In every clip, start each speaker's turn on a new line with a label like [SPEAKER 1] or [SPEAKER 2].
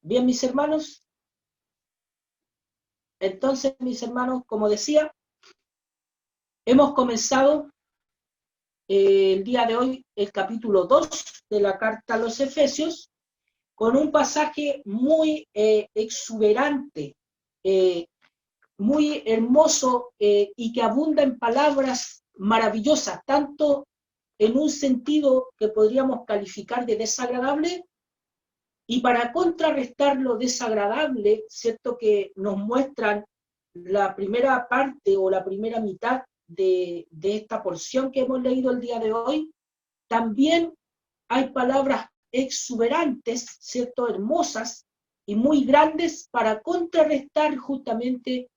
[SPEAKER 1] Bien, mis hermanos, entonces, mis hermanos, como decía, hemos comenzado el día de hoy el capítulo 2 de la carta a los Efesios con un pasaje muy exuberante, eh, muy hermoso y que abunda en palabras maravillosas, tanto en un sentido que podríamos calificar de desagradable, y para contrarrestar lo desagradable, ¿cierto? Que nos muestran la primera parte o la primera mitad de esta porción que hemos leído el día de hoy, también hay palabras exuberantes, ¿cierto? Hermosas y muy grandes para contrarrestar justamente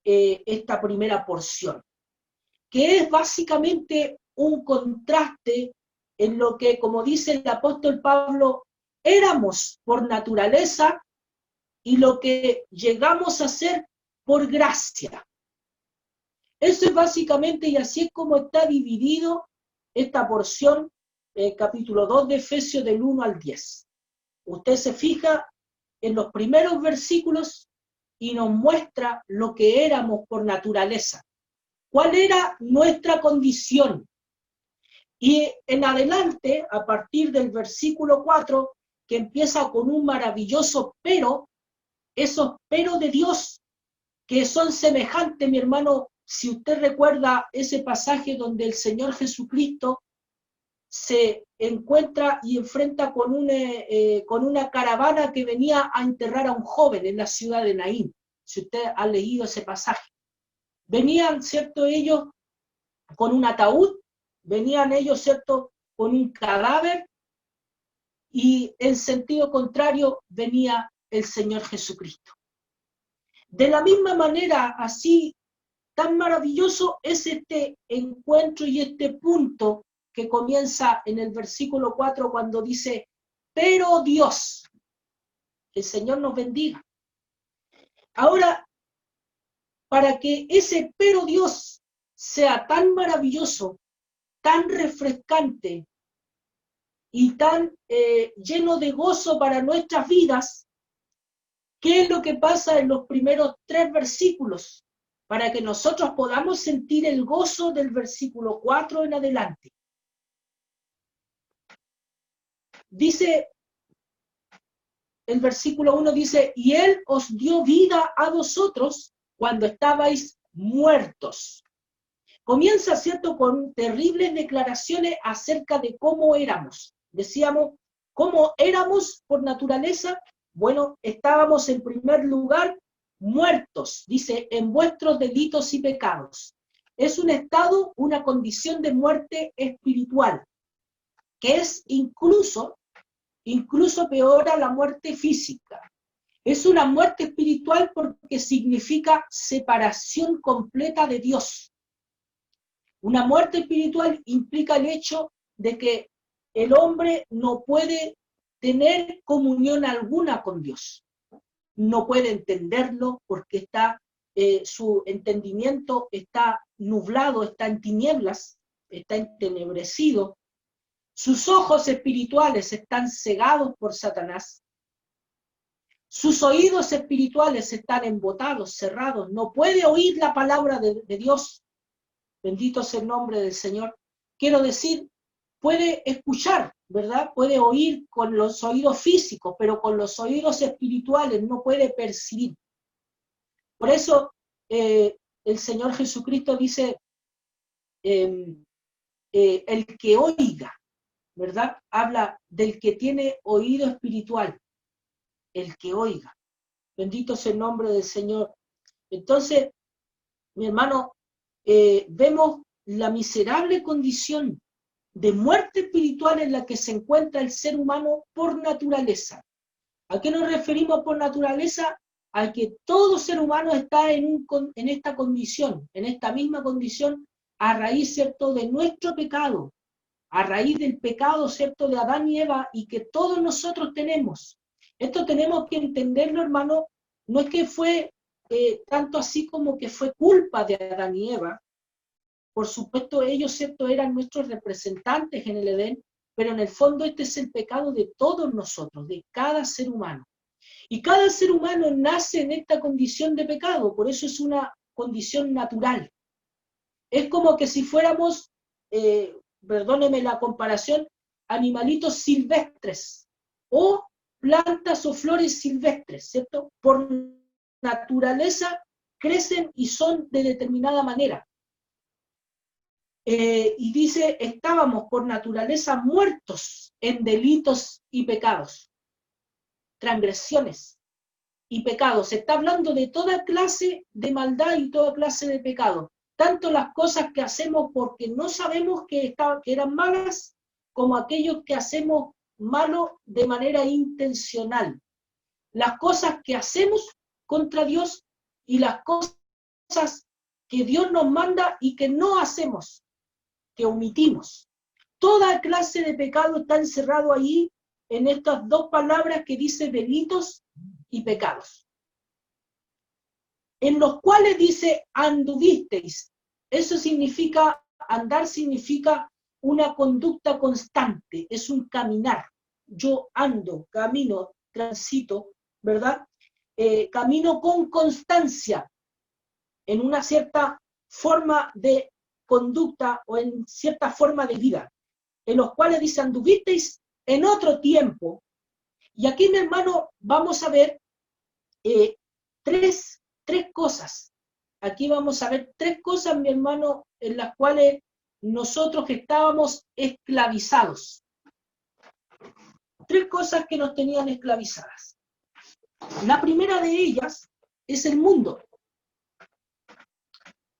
[SPEAKER 1] esta primera porción, que es básicamente un contraste en lo que, como dice el apóstol Pablo, éramos por naturaleza y lo que llegamos a ser por gracia. Eso es básicamente, y así es como está dividido esta porción, capítulo 2 de Efesios del 1 al 10. Usted se fija en los primeros versículos y nos muestra lo que éramos por naturaleza. ¿Cuál era nuestra condición? Y en adelante, a partir del versículo 4, que empieza con un maravilloso pero, esos pero de Dios, que son semejantes, mi hermano, si usted recuerda ese pasaje donde el Señor Jesucristo se encuentra y enfrenta con una caravana que venía a enterrar a un joven en la ciudad de Naín, si usted ha leído ese pasaje. Venían, ¿cierto?, ellos con un ataúd, venían ellos, ¿cierto?, con un cadáver, y en sentido contrario venía el Señor Jesucristo. De la misma manera, así, tan maravilloso es este encuentro y este punto que comienza en el versículo 4 cuando dice, pero Dios, el Señor nos bendiga. Ahora, para que ese pero Dios sea tan maravilloso, tan refrescante y tan lleno de gozo para nuestras vidas, ¿qué es lo que pasa en los primeros 3 versículos? Para que nosotros podamos sentir el gozo del versículo 4 en adelante. Dice, el versículo 1 dice, y Él os dio vida a vosotros cuando estabais muertos. Comienza, ¿cierto?, con terribles declaraciones acerca de cómo éramos. Decíamos, ¿cómo éramos por naturaleza? Bueno, estábamos en primer lugar muertos, dice, en vuestros delitos y pecados. Es un estado, una condición de muerte espiritual, que es incluso peor a la muerte física. Es una muerte espiritual porque significa separación completa de Dios. Una muerte espiritual implica el hecho de que el hombre no puede tener comunión alguna con Dios. No puede entenderlo porque su entendimiento está nublado, está en tinieblas, está entenebrecido. Sus ojos espirituales están cegados por Satanás. Sus oídos espirituales están embotados, cerrados. No puede oír la palabra de Dios. Bendito sea el nombre del Señor. Quiero decir, puede escuchar, ¿verdad? Puede oír con los oídos físicos, pero con los oídos espirituales no puede percibir. Por eso el Señor Jesucristo dice, el que oiga, ¿verdad? Habla del que tiene oído espiritual, el que oiga. Bendito sea el nombre del Señor. Entonces, mi hermano, vemos la miserable condición de muerte espiritual en la que se encuentra el ser humano por naturaleza. ¿A qué nos referimos por naturaleza? A que todo ser humano está en esta condición, en esta misma condición, a raíz, ¿cierto?, de nuestro pecado, a raíz del pecado, ¿cierto?, de Adán y Eva, y que todos nosotros tenemos. Esto tenemos que entenderlo, hermano, no es que fue tanto así como que fue culpa de Adán y Eva. Por supuesto, ellos, ¿cierto?, eran nuestros representantes en el Edén, pero en el fondo este es el pecado de todos nosotros, de cada ser humano. Y cada ser humano nace en esta condición de pecado, por eso es una condición natural. Es como que si fuéramos, perdóneme la comparación, animalitos silvestres o plantas o flores silvestres, ¿cierto? Por naturaleza crecen y son de determinada manera. Y dice, estábamos por naturaleza muertos en delitos y pecados, transgresiones y pecados. Se está hablando de toda clase de maldad y toda clase de pecado. Tanto las cosas que hacemos porque no sabemos que eran malas, como aquellos que hacemos malo de manera intencional. Las cosas que hacemos contra Dios y las cosas que Dios nos manda y que no hacemos, que omitimos. Toda clase de pecado está encerrado ahí en estas dos palabras que dice delitos y pecados, en los cuales dice anduvisteis. Eso significa, andar significa una conducta constante, es un caminar. Yo ando, camino, transito, ¿verdad? Camino con constancia en una cierta forma de conducta o en cierta forma de vida, en los cuales dice anduvisteis en otro tiempo. Y aquí, mi hermano, vamos a ver tres cosas. Aquí vamos a ver tres cosas, mi hermano, en las cuales nosotros estábamos esclavizados. Tres cosas que nos tenían esclavizadas. La primera de ellas es el mundo.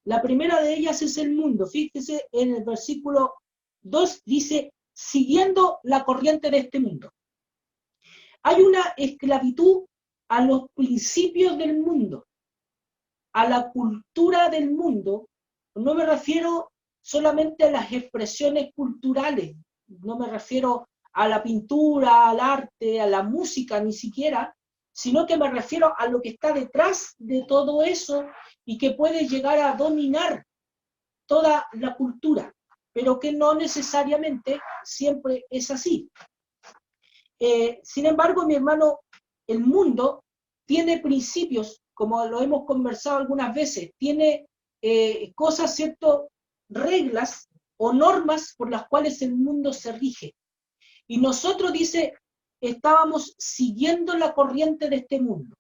[SPEAKER 1] La primera de ellas es el mundo. Fíjese en el versículo 2, dice, siguiendo la corriente de este mundo. Hay una esclavitud a los principios del mundo, a la cultura del mundo. No me refiero solamente a las expresiones culturales, no me refiero a la pintura, al arte, a la música ni siquiera, sino que me refiero a lo que está detrás de todo eso y que puede llegar a dominar toda la cultura, pero que no necesariamente siempre es así. Sin embargo, mi hermano, el mundo tiene principios, como lo hemos conversado algunas veces, tiene cosas, ¿cierto?, reglas o normas por las cuales el mundo se rige. Y nosotros, dice, estábamos siguiendo la corriente de este mundo.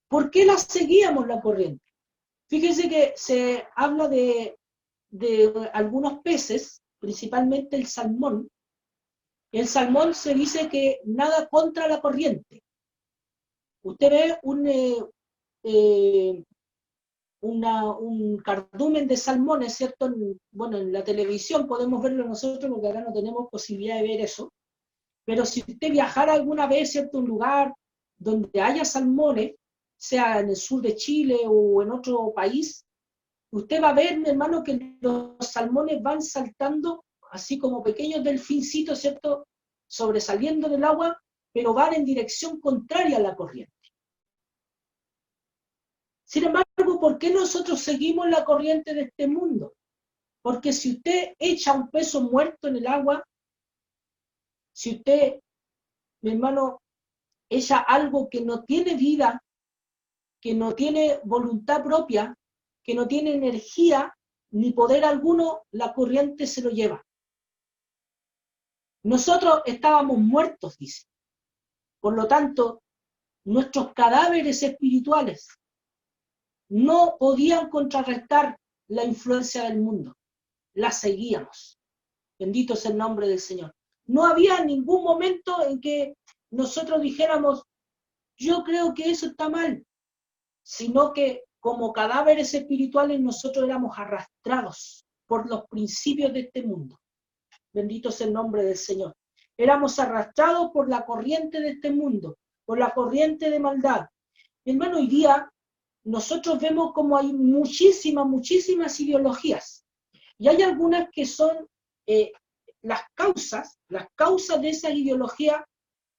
[SPEAKER 1] ¿Por qué la seguíamos la corriente? Fíjense que se habla de algunos peces, principalmente el salmón. El salmón se dice que nada contra la corriente. Usted ve un cardumen de salmones, ¿cierto? Bueno, en la televisión podemos verlo nosotros porque acá no tenemos posibilidad de ver eso. Pero si usted viajara alguna vez, ¿cierto?, a un lugar donde haya salmones, sea en el sur de Chile o en otro país, usted va a ver, mi hermano, que los salmones van saltando así como pequeños delfincitos, ¿cierto?, sobresaliendo del agua, pero van en dirección contraria a la corriente. Sin embargo, ¿por qué nosotros seguimos la corriente de este mundo? Porque si usted echa un peso muerto en el agua, si usted, mi hermano, echa algo que no tiene vida, que no tiene voluntad propia, que no tiene energía ni poder alguno, la corriente se lo lleva. Nosotros estábamos muertos, dice. Por lo tanto, nuestros cadáveres espirituales no podían contrarrestar la influencia del mundo. La seguíamos. Bendito sea el nombre del Señor. No había ningún momento en que nosotros dijéramos, yo creo que eso está mal, sino que como cadáveres espirituales nosotros éramos arrastrados por los principios de este mundo. Bendito sea el nombre del Señor. Éramos arrastrados por la corriente de este mundo, por la corriente de maldad. Hermano, hoy día nosotros vemos como hay muchísimas ideologías. Y hay algunas que son las causas de esa ideología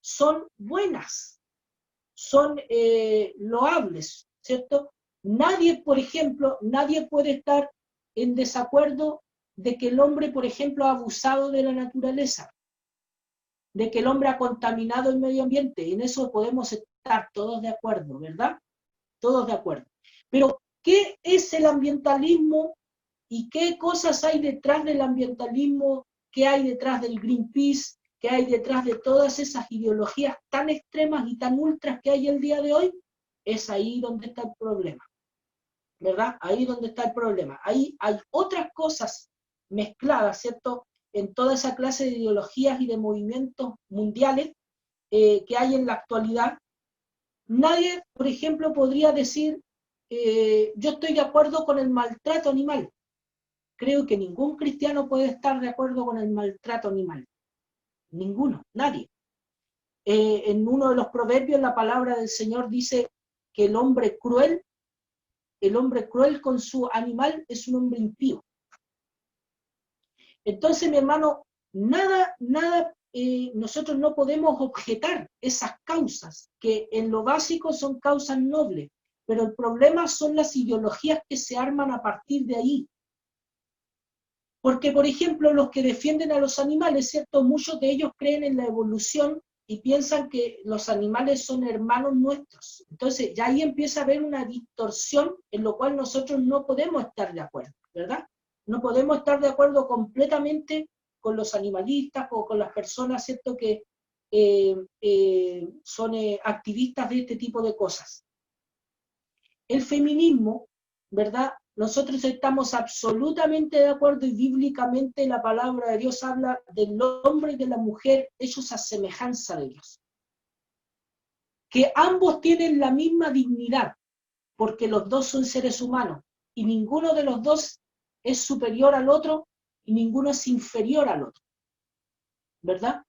[SPEAKER 1] son buenas, son loables, ¿cierto? Nadie, por ejemplo, nadie puede estar en desacuerdo de que el hombre, por ejemplo, ha abusado de la naturaleza, de que el hombre ha contaminado el medio ambiente. En eso podemos estar todos de acuerdo, ¿verdad? Todos de acuerdo. Pero, ¿qué es el ambientalismo y qué cosas hay detrás del ambientalismo? ¿Qué hay detrás del Greenpeace? ¿Qué hay detrás de todas esas ideologías tan extremas y tan ultras que hay el día de hoy? Es ahí donde está el problema, ¿verdad? Ahí donde está el problema. Ahí hay otras cosas mezcladas, ¿cierto? En toda esa clase de ideologías y de movimientos mundiales que hay en la actualidad. Nadie, por ejemplo, podría decir, yo estoy de acuerdo con el maltrato animal. Creo que ningún cristiano puede estar de acuerdo con el maltrato animal. Ninguno, nadie. En uno de los proverbios la palabra del Señor dice que el hombre cruel con su animal es un hombre impío. Entonces, mi hermano, nosotros no podemos objetar esas causas, que en lo básico son causas nobles, pero el problema son las ideologías que se arman a partir de ahí. Porque, por ejemplo, los que defienden a los animales, ¿cierto? Muchos de ellos creen en la evolución y piensan que los animales son hermanos nuestros. Entonces, ya ahí empieza a haber una distorsión en lo cual nosotros no podemos estar de acuerdo, ¿verdad? No podemos estar de acuerdo completamente con los animalistas o con las personas, ¿cierto?, que son activistas de este tipo de cosas. El feminismo, ¿verdad? Nosotros estamos absolutamente de acuerdo y bíblicamente la palabra de Dios habla del hombre y de la mujer hechos a semejanza de Dios. Que ambos tienen la misma dignidad, porque los dos son seres humanos y ninguno de los dos es superior al otro y ninguno es inferior al otro, ¿verdad?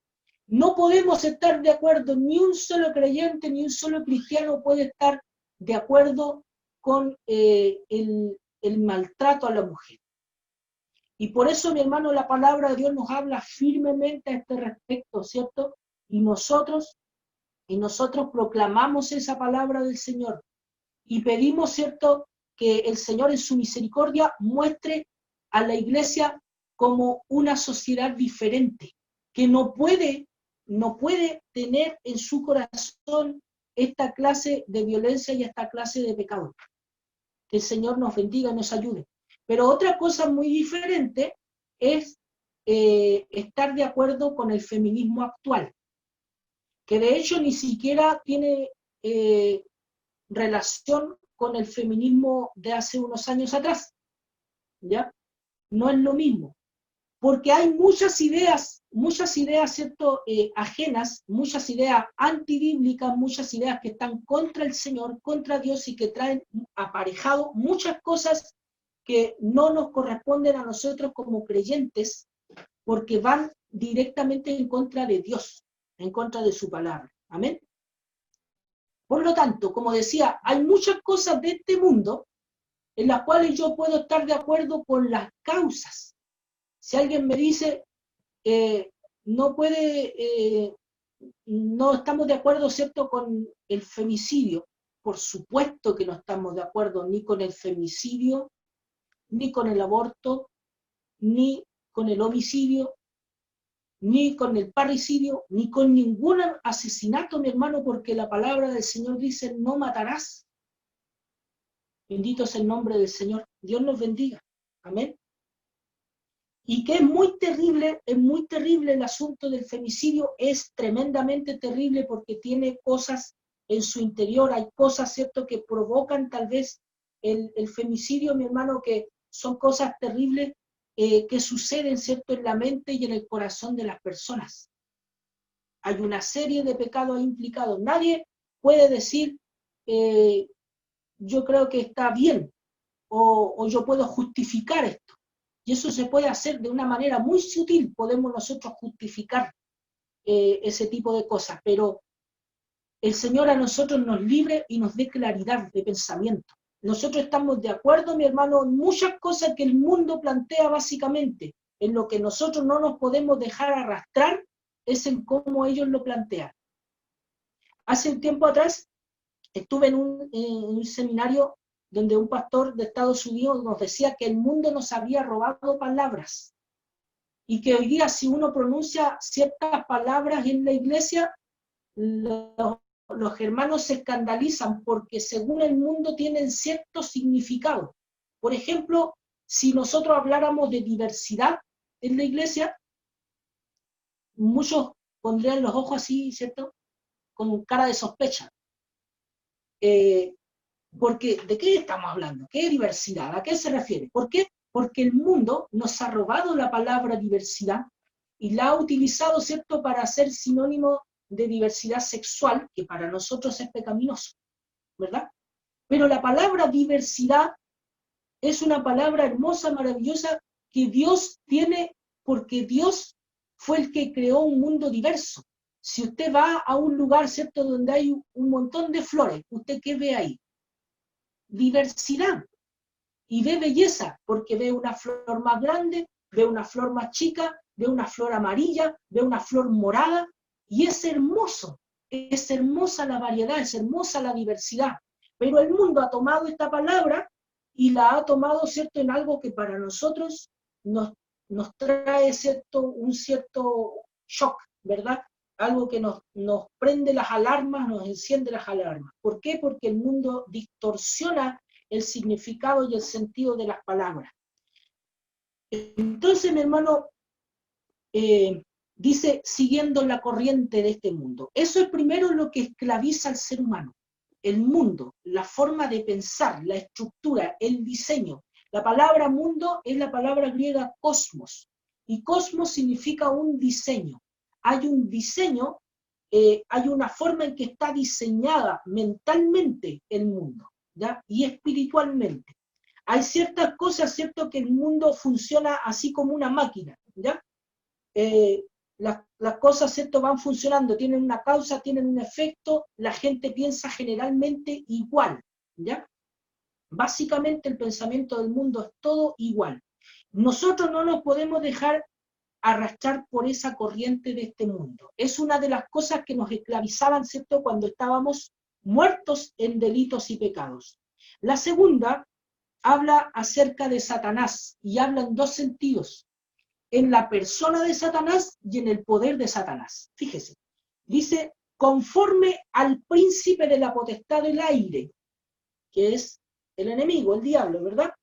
[SPEAKER 1] No podemos estar de acuerdo, ni un solo creyente, ni un solo cristiano puede estar de acuerdo con el maltrato a la mujer. Y por eso, mi hermano, la palabra de Dios nos habla firmemente a este respecto, ¿cierto? Y nosotros proclamamos esa palabra del Señor y pedimos, ¿cierto?, que el Señor en su misericordia muestre a la iglesia como una sociedad diferente, que no puede tener en su corazón esta clase de violencia y esta clase de pecado. Que el Señor nos bendiga y nos ayude. Pero otra cosa muy diferente es estar de acuerdo con el feminismo actual, que de hecho ni siquiera tiene relación con el feminismo de hace unos años atrás, ¿ya? No es lo mismo, porque hay muchas ideas, ¿cierto?, ajenas, muchas ideas antibíblicas, muchas ideas que están contra el Señor, contra Dios y que traen aparejado muchas cosas que no nos corresponden a nosotros como creyentes, porque van directamente en contra de Dios, en contra de su palabra. Amén. Por lo tanto, como decía, hay muchas cosas de este mundo en las cuales yo puedo estar de acuerdo con las causas. Si alguien me dice, no estamos de acuerdo, ¿cierto?, con el femicidio, por supuesto que no estamos de acuerdo ni con el femicidio, ni con el aborto, ni con el homicidio, ni con el parricidio, ni con ningún asesinato, mi hermano, porque la palabra del Señor dice, no matarás. Bendito es el nombre del Señor. Dios nos bendiga. Amén. Y que es muy terrible el asunto del femicidio, es tremendamente terrible porque tiene cosas en su interior, hay cosas, ¿cierto?, que provocan tal vez el femicidio, mi hermano, que son cosas terribles que suceden, ¿cierto?, en la mente y en el corazón de las personas. Hay una serie de pecados implicados. Nadie puede decir, yo creo que está bien, o yo puedo justificar esto. Y eso se puede hacer de una manera muy sutil, podemos nosotros justificar ese tipo de cosas, pero el Señor a nosotros nos libre y nos dé claridad de pensamiento. Nosotros estamos de acuerdo, mi hermano, en muchas cosas que el mundo plantea básicamente. En lo que nosotros no nos podemos dejar arrastrar es en cómo ellos lo plantean. Hace un tiempo atrás estuve en un seminario donde un pastor de Estados Unidos nos decía que el mundo nos había robado palabras y que hoy día si uno pronuncia ciertas palabras en la iglesia, los los germanos se escandalizan porque según el mundo tienen cierto significado. Por ejemplo, si nosotros habláramos de diversidad en la iglesia, muchos pondrían los ojos así, ¿cierto? Con cara de sospecha. Porque, ¿de qué estamos hablando? ¿Qué diversidad? ¿A qué se refiere? ¿Por qué? Porque el mundo nos ha robado la palabra diversidad y la ha utilizado, ¿cierto?, para hacer sinónimo de diversidad sexual, que para nosotros es pecaminoso, ¿verdad? Pero la palabra diversidad es una palabra hermosa, maravillosa, que Dios tiene, porque Dios fue el que creó un mundo diverso. Si usted va a un lugar, ¿cierto?, donde hay un montón de flores, ¿usted qué ve ahí? Diversidad. Y ve belleza, porque ve una flor más grande, ve una flor más chica, ve una flor amarilla, ve una flor morada, y es hermoso, es hermosa la variedad, es hermosa la diversidad. Pero el mundo ha tomado esta palabra y la ha tomado, ¿cierto?, en algo que para nosotros nos trae, ¿cierto?, un cierto shock, ¿verdad? Algo que nos prende las alarmas, nos enciende las alarmas. ¿Por qué? Porque el mundo distorsiona el significado y el sentido de las palabras. Entonces, mi hermano, dice, siguiendo la corriente de este mundo. Eso es primero lo que esclaviza al ser humano. El mundo, la forma de pensar, la estructura, el diseño. La palabra mundo es la palabra griega cosmos. Y cosmos significa un diseño. Hay un diseño, hay una forma en que está diseñada mentalmente el mundo, ¿ya? Y espiritualmente. Hay ciertas cosas, ¿cierto?, que el mundo funciona así como una máquina, ¿ya? Las cosas, ¿cierto?, van funcionando, tienen una causa, tienen un efecto, la gente piensa generalmente igual, ¿ya? Básicamente el pensamiento del mundo es todo igual. Nosotros no nos podemos dejar arrastrar por esa corriente de este mundo. Es una de las cosas que nos esclavizaban, ¿cierto?, cuando estábamos muertos en delitos y pecados. La segunda habla acerca de Satanás y habla en dos sentidos: en la persona de Satanás y en el poder de Satanás. Fíjese, dice, conforme al príncipe de la potestad del aire, que es el enemigo, el diablo, ¿verdad?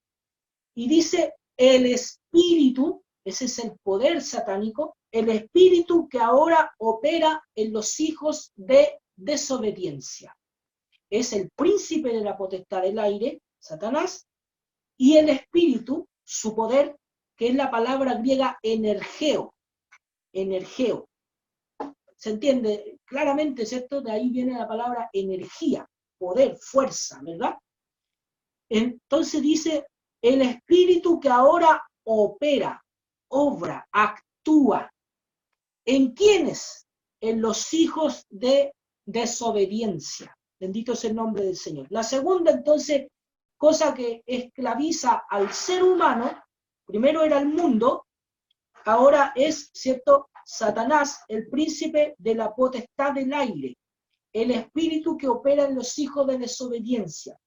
[SPEAKER 1] Y dice, el espíritu, ese es el poder satánico, el espíritu que ahora opera en los hijos de desobediencia. Es el príncipe de la potestad del aire, Satanás, y el espíritu, su poder, que es la palabra griega energeo. Energeo. ¿Se entiende? Claramente, ¿cierto? De ahí viene la palabra energía, poder, fuerza, ¿verdad? Entonces dice, el espíritu que ahora opera, obra, actúa. ¿En quiénes? En los hijos de desobediencia. Bendito es el nombre del Señor. La segunda, entonces, cosa que esclaviza al ser humano, primero era el mundo, ahora es, ¿cierto?, Satanás, el príncipe de la potestad del aire, el espíritu que opera en los hijos de desobediencia.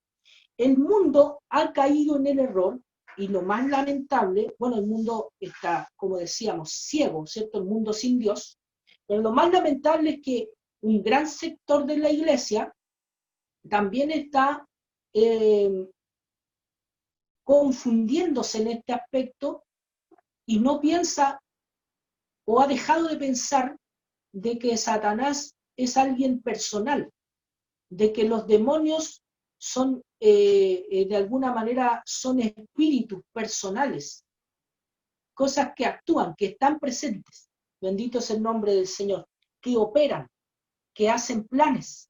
[SPEAKER 1] El mundo ha caído en el error, y lo más lamentable, bueno, el mundo está, como decíamos, ciego, ¿cierto?, el mundo sin Dios, pero lo más lamentable es que un gran sector de la iglesia también está confundiéndose en este aspecto y no piensa o ha dejado de pensar de que Satanás es alguien personal, de que los demonios son, de alguna manera, son espíritus personales, cosas que actúan, que están presentes, bendito es el nombre del Señor, que operan, que hacen planes,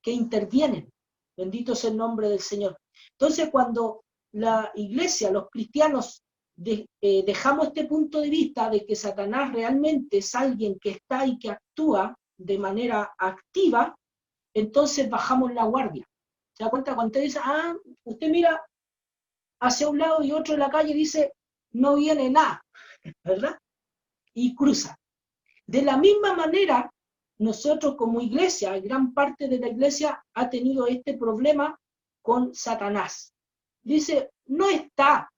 [SPEAKER 1] que intervienen, bendito es el nombre del Señor. Entonces, cuando la iglesia, los cristianos, dejamos este punto de vista de que Satanás realmente es alguien que está y que actúa de manera activa, entonces bajamos la guardia. ¿Se da cuenta? Cuando usted dice, usted mira hacia un lado y otro en la calle y dice, no viene nada, ¿verdad? Y cruza. De la misma manera, nosotros como iglesia, gran parte de la iglesia ha tenido este problema con Satanás. Dice, no está,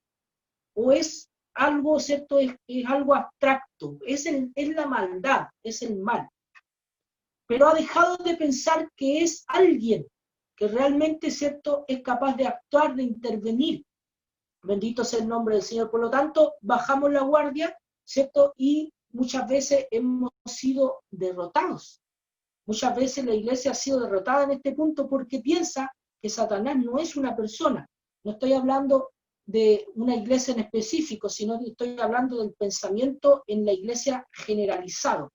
[SPEAKER 1] o es algo, ¿cierto? Es algo abstracto, es la maldad, es el mal. pero ha dejado de pensar que es alguien que realmente, ¿cierto?, es capaz de actuar, de intervenir. Bendito sea el nombre del Señor. Por lo tanto, bajamos la guardia, ¿cierto? Y muchas veces hemos sido derrotados. Muchas veces la iglesia ha sido derrotada en este punto porque piensa que Satanás no es una persona. No estoy hablando de una iglesia en específico, sino que estoy hablando del pensamiento en la iglesia generalizado.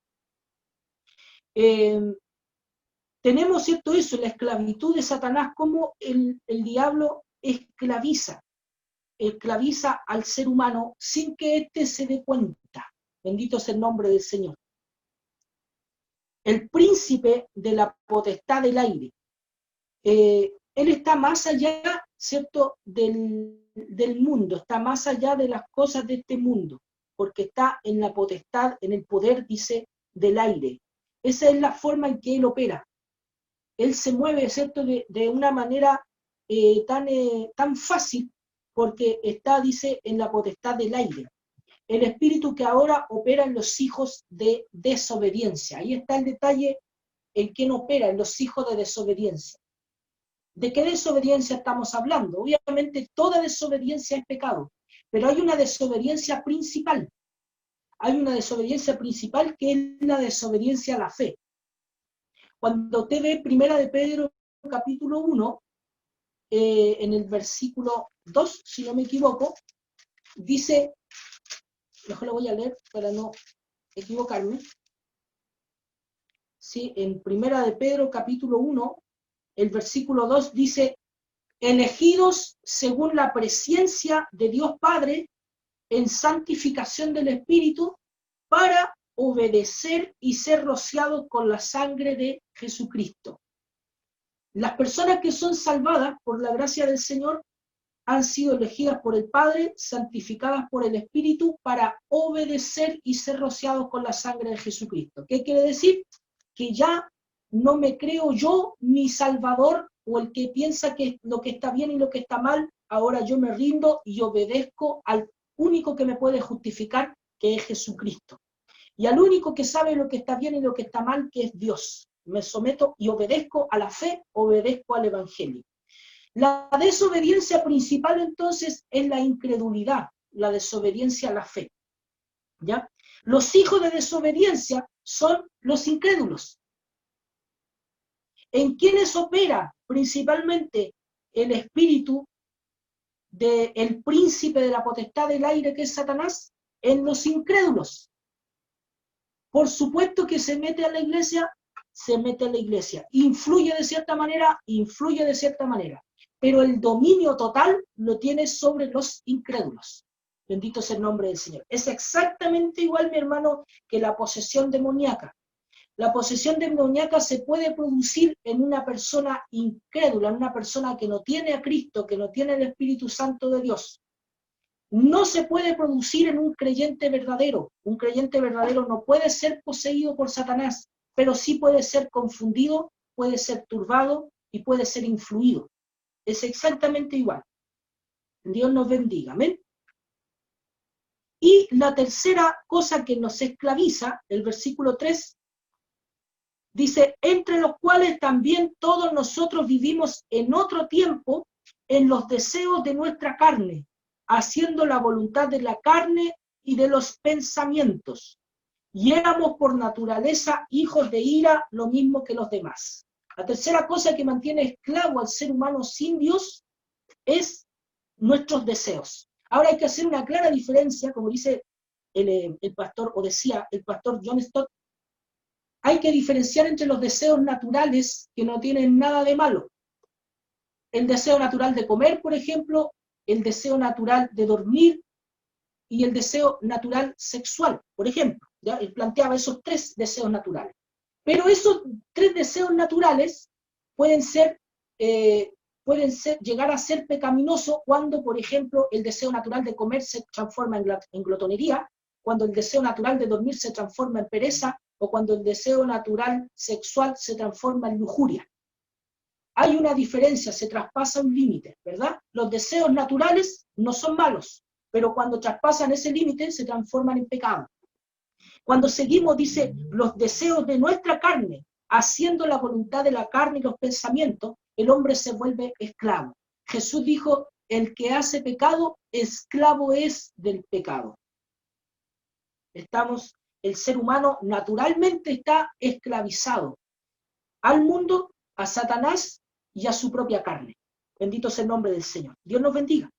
[SPEAKER 1] Tenemos, ¿cierto?, eso, la esclavitud de Satanás, como el diablo esclaviza al ser humano sin que éste se dé cuenta. Bendito es el nombre del Señor. El príncipe de la potestad del aire. Él está más allá, ¿cierto?, del mundo, está más allá de las cosas de este mundo, porque está en la potestad, en el poder, dice, del aire. Esa es la forma en que él opera. Él se mueve, ¿cierto?, de una manera tan fácil, porque está, dice, en la potestad del aire. El espíritu que ahora opera en los hijos de desobediencia. Ahí está el detalle en quién opera, en los hijos de desobediencia. ¿De qué desobediencia estamos hablando? Obviamente toda desobediencia es pecado, pero hay una desobediencia principal. Hay una desobediencia principal que es la desobediencia a la fe. Cuando usted ve Primera de Pedro, capítulo 1, en el versículo 2, si no me equivoco, dice, mejor lo voy a leer para no equivocarme, ¿sí? En Primera de Pedro, capítulo 1, el versículo 2 dice, elegidos según la presciencia de Dios Padre, en santificación del Espíritu, para obedecer y ser rociados con la sangre de Jesucristo. Las personas que son salvadas por la gracia del Señor han sido elegidas por el Padre, santificadas por el Espíritu, para obedecer y ser rociados con la sangre de Jesucristo. ¿Qué quiere decir? Que ya no me creo yo mi Salvador, o el que piensa que lo que está bien y lo que está mal, ahora yo me rindo y obedezco al único que me puede justificar, que es Jesucristo. Y al único que sabe lo que está bien y lo que está mal, que es Dios. Me someto y obedezco a la fe, obedezco al Evangelio. La desobediencia principal entonces es la incredulidad, la desobediencia a la fe. ¿Ya? Los hijos de desobediencia son los incrédulos. ¿En quiénes opera principalmente el espíritu del príncipe de la potestad del aire, que es Satanás? En los incrédulos. Por supuesto que se mete a la iglesia, influye de cierta manera, pero el dominio total lo tiene sobre los incrédulos. Bendito sea el nombre del Señor. Es exactamente igual, mi hermano, que la posesión demoníaca. La posesión demoníaca se puede producir en una persona incrédula, en una persona que no tiene a Cristo, que no tiene el Espíritu Santo de Dios. No se puede producir en un creyente verdadero. Un creyente verdadero no puede ser poseído por Satanás, pero sí puede ser confundido, puede ser turbado y puede ser influido. Es exactamente igual. Dios nos bendiga, amén. Y la tercera cosa que nos esclaviza, el versículo 3, dice, entre los cuales también todos nosotros vivimos en otro tiempo en los deseos de nuestra carne, haciendo la voluntad de la carne y de los pensamientos. Y éramos por naturaleza hijos de ira, lo mismo que los demás. La tercera cosa que mantiene esclavo al ser humano sin Dios es nuestros deseos. Ahora hay que hacer una clara diferencia, como dice el pastor, o decía el pastor John Stott, hay que diferenciar entre los deseos naturales que no tienen nada de malo. El deseo natural de comer, por ejemplo, el deseo natural de dormir y el deseo natural sexual, por ejemplo. ¿Ya? Él planteaba esos tres deseos naturales. Pero esos tres deseos naturales pueden llegar a ser pecaminosos cuando, por ejemplo, el deseo natural de comer se transforma en glotonería, cuando el deseo natural de dormir se transforma en pereza, o cuando el deseo natural sexual se transforma en lujuria. Hay una diferencia, se traspasa un límite, ¿verdad? Los deseos naturales no son malos, pero cuando traspasan ese límite se transforman en pecado. Cuando seguimos, dice, los deseos de nuestra carne, haciendo la voluntad de la carne y los pensamientos, el hombre se vuelve esclavo. Jesús dijo, el que hace pecado, esclavo es del pecado. El ser humano naturalmente está esclavizado al mundo, a Satanás y a su propia carne. Bendito sea el nombre del Señor. Dios nos bendiga.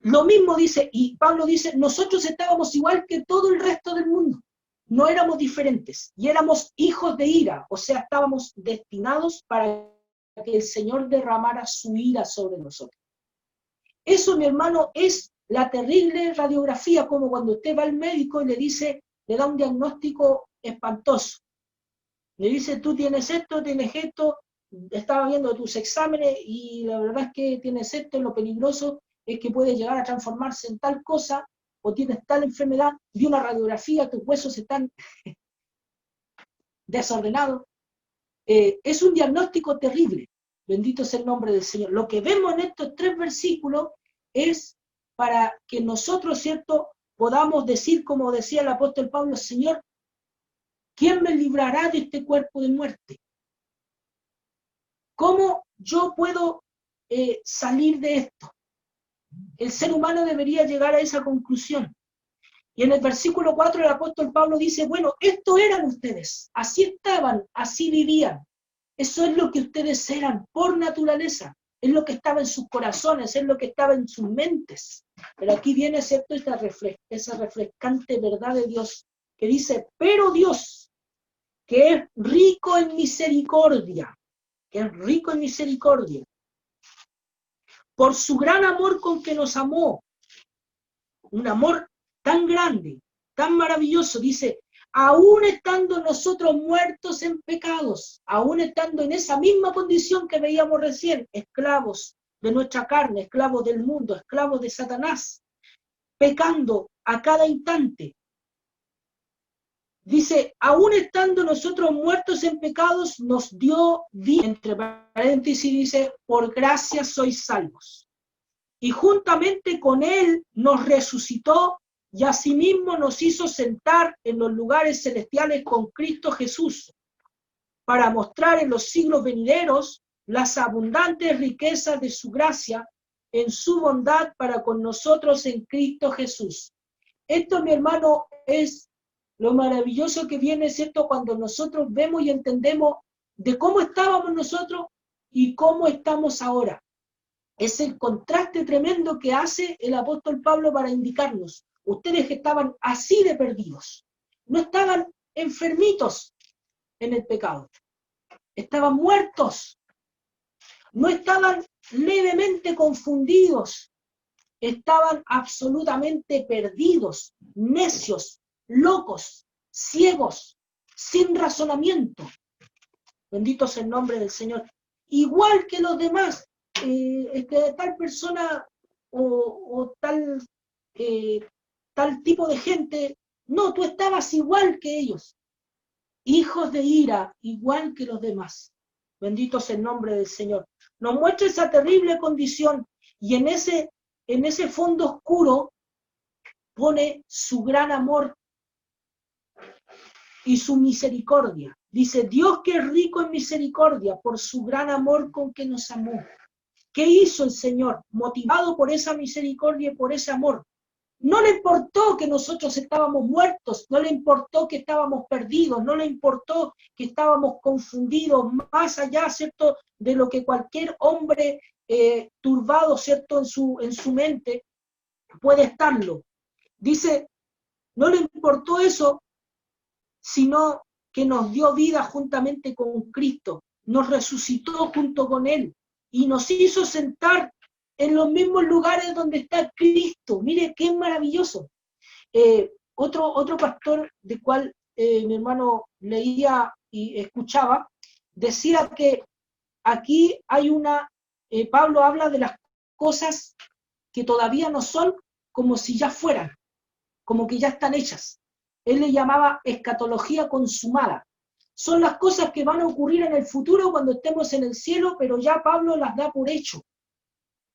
[SPEAKER 1] Lo mismo dice, y Pablo dice, nosotros estábamos igual que todo el resto del mundo. No éramos diferentes y éramos hijos de ira, o sea, estábamos destinados para que el Señor derramara su ira sobre nosotros. Eso, mi hermano, es la terrible radiografía, como cuando usted va al médico y le da un diagnóstico espantoso. Le dice, tú tienes esto, estaba viendo tus exámenes y la verdad es que tienes esto, lo peligroso es que puede llegar a transformarse en tal cosa, o tienes tal enfermedad, vi una radiografía, tus huesos están desordenados. Es un diagnóstico terrible, bendito sea el nombre del Señor. Lo que vemos en estos 3 versículos es para que nosotros, ¿cierto?, podamos decir, como decía el apóstol Pablo, Señor, ¿quién me librará de este cuerpo de muerte? ¿Cómo yo puedo salir de esto? El ser humano debería llegar a esa conclusión. Y en el versículo 4 el apóstol Pablo dice, bueno, esto eran ustedes, así estaban, así vivían. Eso es lo que ustedes eran por naturaleza, es lo que estaba en sus corazones, es lo que estaba en sus mentes. Pero aquí viene, ¿cierto?, esa refrescante verdad de Dios, que dice, pero Dios, que es rico en misericordia, por su gran amor con que nos amó, un amor tan grande, tan maravilloso, dice, aún estando nosotros muertos en pecados, aún estando en esa misma condición que veíamos recién, esclavos de nuestra carne, esclavos del mundo, esclavos de Satanás, pecando a cada instante. Dice, aún estando nosotros muertos en pecados, nos dio vida, entre paréntesis dice, por gracia sois salvos. Y juntamente con él nos resucitó y asimismo nos hizo sentar en los lugares celestiales con Cristo Jesús, para mostrar en los siglos venideros las abundantes riquezas de su gracia en su bondad para con nosotros en Cristo Jesús. Esto, mi hermano, es lo maravilloso que viene, ¿cierto?, cuando nosotros vemos y entendemos de cómo estábamos nosotros y cómo estamos ahora. Es el contraste tremendo que hace el apóstol Pablo para indicarnos. Ustedes que estaban así de perdidos, no estaban enfermitos en el pecado, estaban muertos, no estaban levemente confundidos, estaban absolutamente perdidos, necios, locos, ciegos, sin razonamiento. Bendito sea el nombre del Señor. Igual que los demás, que tal persona o tal tipo de gente, no, tú estabas igual que ellos, hijos de ira, igual que los demás. Bendito sea el nombre del Señor. Nos muestra esa terrible condición y en ese fondo oscuro pone su gran amor y su misericordia. Dice, Dios que es rico en misericordia por su gran amor con que nos amó. ¿Qué hizo el Señor? Motivado por esa misericordia y por ese amor. No le importó que nosotros estábamos muertos, no le importó que estábamos perdidos, no le importó que estábamos confundidos, más allá, ¿cierto?, de lo que cualquier hombre turbado, ¿cierto?, en su mente puede estarlo. Dice, no le importó eso, sino que nos dio vida juntamente con Cristo, nos resucitó junto con Él y nos hizo sentar en los mismos lugares donde está Cristo. Mire qué maravilloso. Otro pastor del cual mi hermano leía y escuchaba, decía que aquí hay Pablo habla de las cosas que todavía no son como si ya fueran, como que ya están hechas. Él le llamaba escatología consumada. Son las cosas que van a ocurrir en el futuro cuando estemos en el cielo, pero ya Pablo las da por hecho.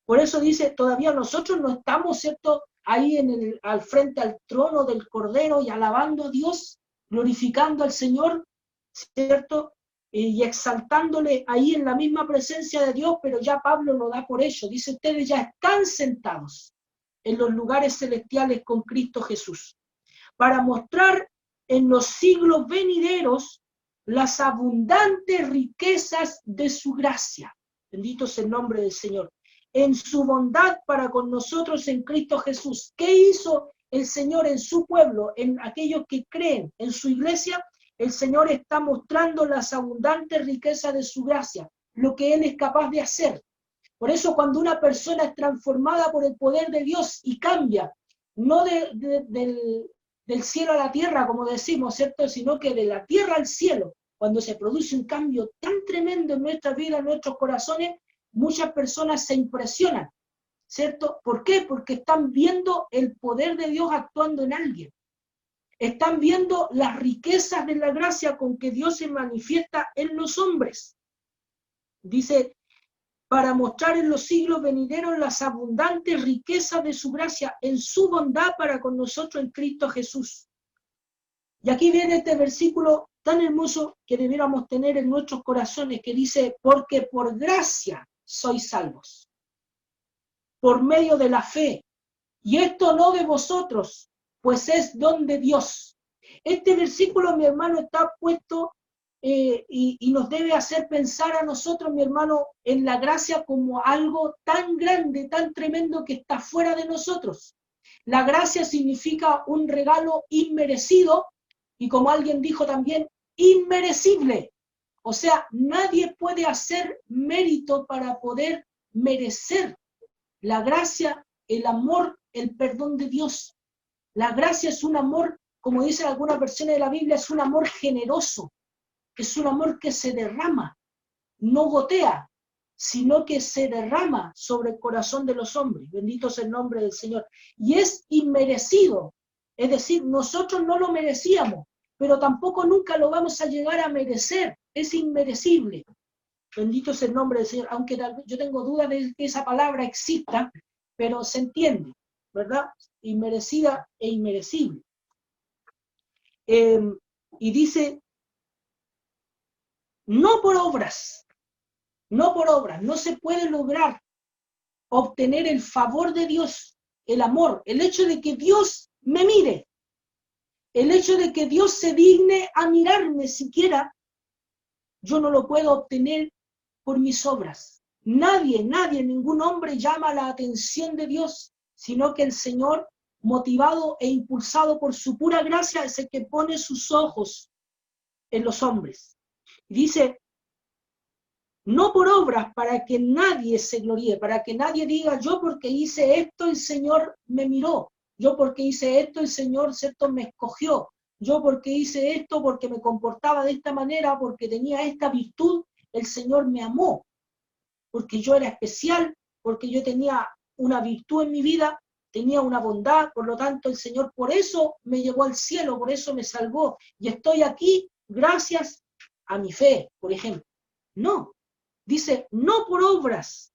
[SPEAKER 1] Por eso dice, todavía nosotros no estamos, ¿cierto?, ahí frente al trono del Cordero y alabando a Dios, glorificando al Señor, ¿cierto? Y exaltándole ahí en la misma presencia de Dios, pero ya Pablo lo da por ello. Dice, ustedes ya están sentados en los lugares celestiales con Cristo Jesús, para mostrar en los siglos venideros las abundantes riquezas de su gracia. Bendito sea el nombre del Señor. En su bondad para con nosotros en Cristo Jesús. ¿Qué hizo el Señor en su pueblo, en aquellos que creen en su iglesia? El Señor está mostrando las abundantes riquezas de su gracia, lo que Él es capaz de hacer. Por eso cuando una persona es transformada por el poder de Dios y cambia, no del cielo a la tierra, como decimos, ¿cierto? Sino que de la tierra al cielo, cuando se produce un cambio tan tremendo en nuestra vida, en nuestros corazones, muchas personas se impresionan, ¿cierto? ¿Por qué? Porque están viendo el poder de Dios actuando en alguien. Están viendo las riquezas de la gracia con que Dios se manifiesta en los hombres. Dice, para mostrar en los siglos venideros las abundantes riquezas de su gracia en su bondad para con nosotros en Cristo Jesús. Y aquí viene este versículo tan hermoso que debiéramos tener en nuestros corazones, que dice, porque por gracia sois salvos, por medio de la fe, y esto no de vosotros, pues es don de Dios. Este versículo, mi hermano, está puesto y nos debe hacer pensar a nosotros, mi hermano, en la gracia como algo tan grande, tan tremendo que está fuera de nosotros. La gracia significa un regalo inmerecido y, como alguien dijo también, inmerecible. O sea, nadie puede hacer mérito para poder merecer la gracia, el amor, el perdón de Dios. La gracia es un amor, como dicen algunas versiones de la Biblia, es un amor generoso. Es un amor que se derrama, no gotea, sino que se derrama sobre el corazón de los hombres. Bendito sea el nombre del Señor. Y es inmerecido. Es decir, nosotros no lo merecíamos, pero tampoco nunca lo vamos a llegar a merecer. Es inmerecible. Bendito sea el nombre del Señor. Aunque yo tengo dudas de que esa palabra exista, pero se entiende, ¿verdad? Inmerecida e inmerecible. Y dice, no por obras, no se puede lograr obtener el favor de Dios, el amor, el hecho de que Dios me mire, el hecho de que Dios se digne a mirarme siquiera, yo no lo puedo obtener por mis obras. Nadie, ningún hombre llama la atención de Dios, sino que el Señor, motivado e impulsado por su pura gracia, es el que pone sus ojos en los hombres. Dice, no por obras para que nadie se gloríe, para que nadie diga, yo porque hice esto el Señor me miró, yo porque hice esto el Señor, ¿cierto?, me escogió, yo porque hice esto porque me comportaba de esta manera, porque tenía esta virtud, el Señor me amó, porque yo era especial, porque yo tenía una virtud en mi vida, tenía una bondad, por lo tanto el Señor por eso me llevó al cielo, por eso me salvó, y estoy aquí gracias a mi fe, por ejemplo. No. Dice, no por obras,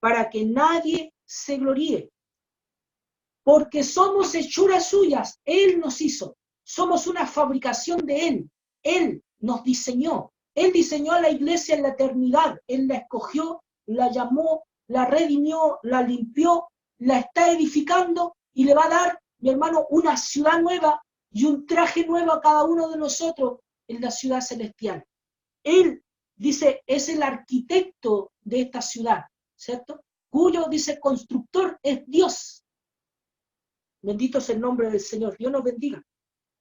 [SPEAKER 1] para que nadie se gloríe, porque somos hechuras suyas, Él nos hizo, somos una fabricación de Él nos diseñó, Él diseñó a la iglesia en la eternidad, Él la escogió, la llamó, la redimió, la limpió, la está edificando y le va a dar, mi hermano, una ciudad nueva y un traje nuevo a cada uno de nosotros en la ciudad celestial. Él, dice, es el arquitecto de esta ciudad, ¿cierto? Cuyo, dice, constructor es Dios. Bendito sea el nombre del Señor, Dios nos bendiga.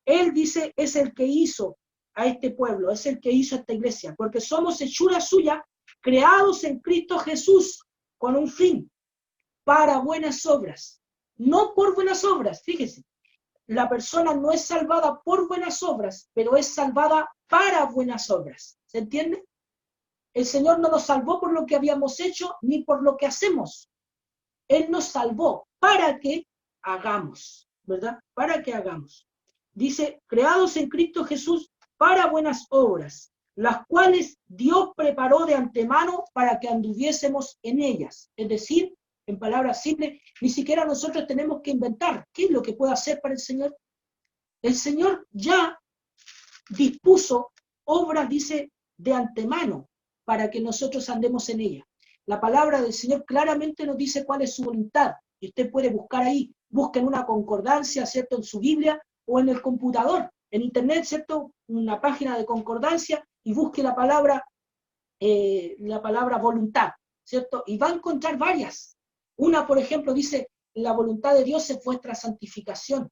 [SPEAKER 1] Él, dice, es el que hizo a este pueblo, es el que hizo a esta iglesia, porque somos hechura suya, creados en Cristo Jesús, con un fin, para buenas obras. No por buenas obras, fíjese. La persona no es salvada por buenas obras, pero es salvada para buenas obras. ¿Se entiende? El Señor no nos salvó por lo que habíamos hecho, ni por lo que hacemos. Él nos salvó para que hagamos, ¿verdad? Para que hagamos. Dice, creados en Cristo Jesús para buenas obras, las cuales Dios preparó de antemano para que anduviésemos en ellas. Es decir, en palabras simples, ni siquiera nosotros tenemos que inventar qué es lo que puede hacer para el Señor. El Señor ya dispuso obras, dice, de antemano, para que nosotros andemos en ella. La palabra del Señor claramente nos dice cuál es su voluntad, y usted puede buscar ahí, busque en una concordancia, ¿cierto?, en su Biblia, o en el computador, en internet, ¿cierto?, una página de concordancia, y busque la palabra voluntad, ¿cierto? Y va a encontrar varias. Una, por ejemplo, dice, la voluntad de Dios es vuestra santificación,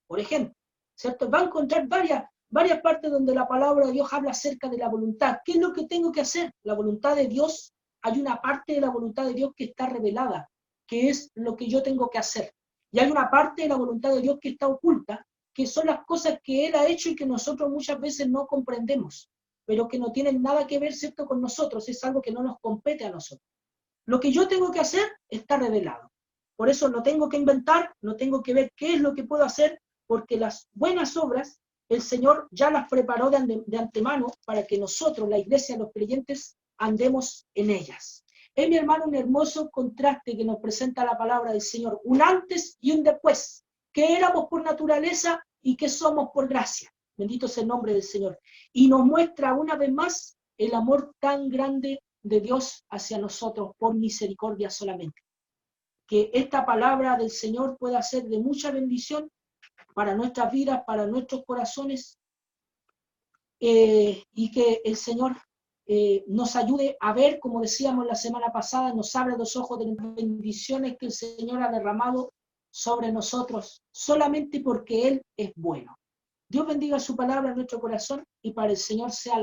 [SPEAKER 1] por ejemplo, ¿cierto? Va a encontrar varias partes donde la palabra de Dios habla acerca de la voluntad. ¿Qué es lo que tengo que hacer? La voluntad de Dios, hay una parte de la voluntad de Dios que está revelada, que es lo que yo tengo que hacer. Y hay una parte de la voluntad de Dios que está oculta, que son las cosas que Él ha hecho y que nosotros muchas veces no comprendemos, pero que no tienen nada que ver, ¿cierto?, con nosotros, es algo que no nos compete a nosotros. Lo que yo tengo que hacer está revelado. Por eso no tengo que inventar, no tengo que ver qué es lo que puedo hacer, porque las buenas obras el Señor ya las preparó de antemano para que nosotros, la iglesia, los creyentes, andemos en ellas. Es, mi hermano, un hermoso contraste que nos presenta la palabra del Señor, un antes y un después, que éramos por naturaleza y que somos por gracia. Bendito sea el nombre del Señor. Y nos muestra una vez más el amor tan grande de Dios hacia nosotros por misericordia solamente. Que esta palabra del Señor pueda ser de mucha bendición para nuestras vidas, para nuestros corazones, y que el Señor nos ayude a ver, como decíamos la semana pasada, nos abre los ojos de las bendiciones que el Señor ha derramado sobre nosotros, solamente porque Él es bueno. Dios bendiga su palabra en nuestro corazón y para el Señor sea la